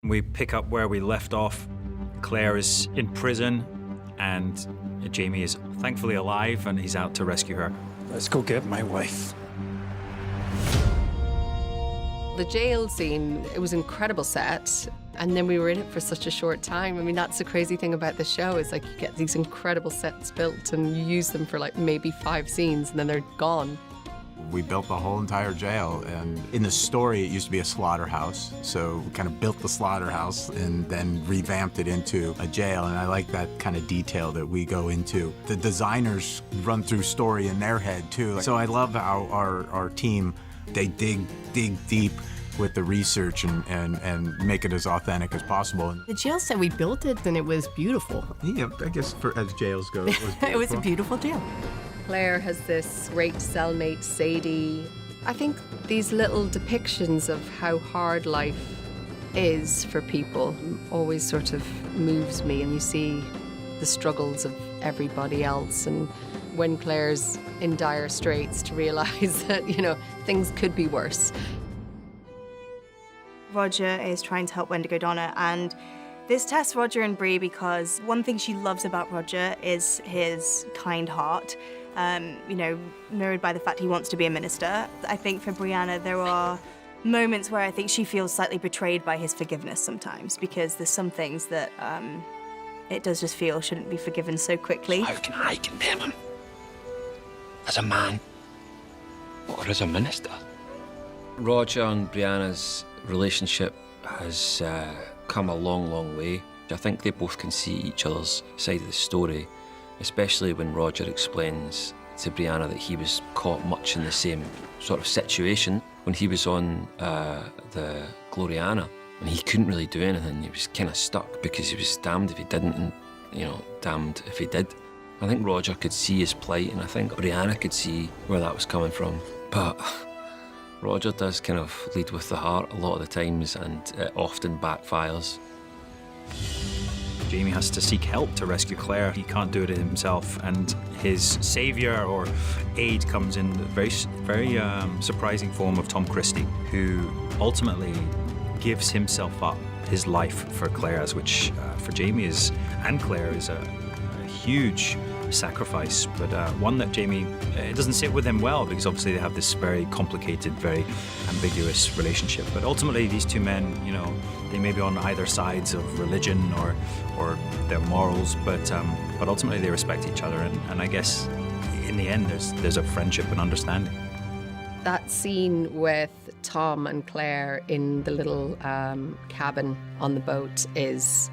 We pick up where we left off. Claire is in prison and Jamie is thankfully alive and he's out to rescue her. Let's go get my wife. The jail scene, it was an incredible set. And then we were in it for such a short time. I mean, that's the crazy thing about the show is like you get these incredible sets built and you use them for like maybe 5 scenes and then they're gone. We built the whole entire jail, and in the story, it used to be a slaughterhouse. So we kind of built the slaughterhouse and then revamped it into a jail, and I like that kind of detail that we go into. The designers run through story in their head, too. So I love how our team, they dig deep with the research and make it as authentic as possible. The jail set, we built it, and it was beautiful. Yeah, I guess as jails go, it was beautiful. It was a beautiful jail. Claire has this great cellmate, Sadie. I think these little depictions of how hard life is for people always sort of moves me, and you see the struggles of everybody else, and when Claire's in dire straits to realise that, you know, things could be worse. Roger is trying to help Wendigo Donna, and this tests Roger and Bree because one thing she loves about Roger is his kind heart. You know, mirrored by the fact he wants to be a minister. I think for Brianna, there are moments where I think she feels slightly betrayed by his forgiveness sometimes, because there's some things that it does just feel shouldn't be forgiven so quickly. How can I condemn him? As a man? Or as a minister? Roger and Brianna's relationship has come a long, long way. I think they both can see each other's side of the story, especially when Roger explains to Brianna that he was caught much in the same sort of situation when he was on the Gloriana, and he couldn't really do anything. He was kind of stuck because he was damned if he didn't and, you know, damned if he did. I think Roger could see his plight, and I think Brianna could see where that was coming from. But Roger does kind of lead with the heart a lot of the times, and it often backfires. Jamie has to seek help to rescue Claire. He can't do it himself, and his savior or aid comes in the very surprising form of Tom Christie, who ultimately gives himself up, his life for Claire's, which for Jamie and Claire is a huge sacrifice, but one that Jamie, it doesn't sit with him well, because obviously they have this very complicated, very ambiguous relationship. But ultimately these two men, you know, they may be on either sides of religion or their morals, but ultimately they respect each other, and I guess in the end there's a friendship and understanding. That scene with Tom and Claire in the little cabin on the boat is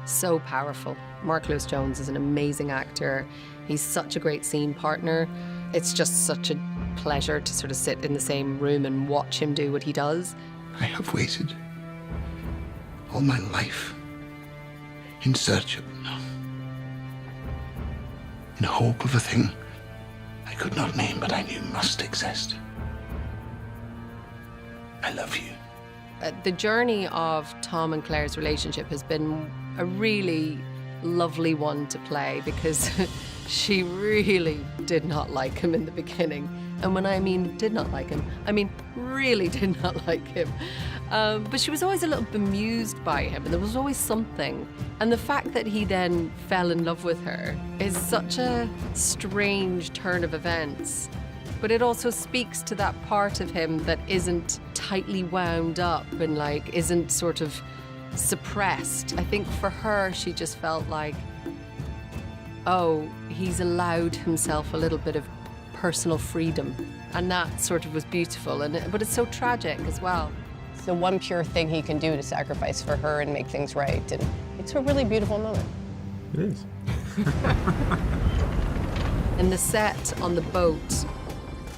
so powerful. Mark Lewis Jones is an amazing actor. He's such a great scene partner. It's just such a pleasure to sort of sit in the same room and watch him do what he does. I have waited all my life in search of none, in hope of a thing I could not name but I knew must exist. I love you. The journey of Tom and Claire's relationship has been a really lovely one to play, because she really did not like him in the beginning. And when I mean did not like him, I mean really did not like him. But she was always a little bemused by him, and there was always something. And the fact that he then fell in love with her is such a strange turn of events. But it also speaks to that part of him that isn't tightly wound up and like isn't sort of suppressed. I think for her, she just felt like, oh, he's allowed himself a little bit of personal freedom. And that sort of was beautiful, but it's so tragic as well. It's the one pure thing he can do to sacrifice for her and make things right. And it's a really beautiful moment. It is. In the set on the boat,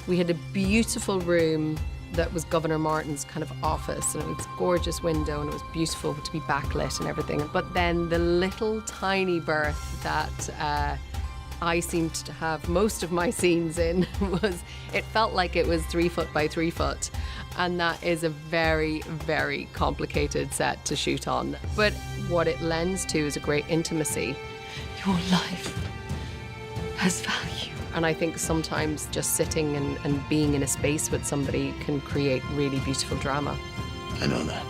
we had a beautiful room that was Governor Martin's kind of office, and it was a gorgeous window, and it was beautiful to be backlit and everything. But then the little tiny berth that I seemed to have most of my scenes in it felt like it was 3 foot by 3 foot, and that is a very, very complicated set to shoot on. But what it lends to is a great intimacy. Your life has value. And I think sometimes just sitting and being in a space with somebody can create really beautiful drama. I know that.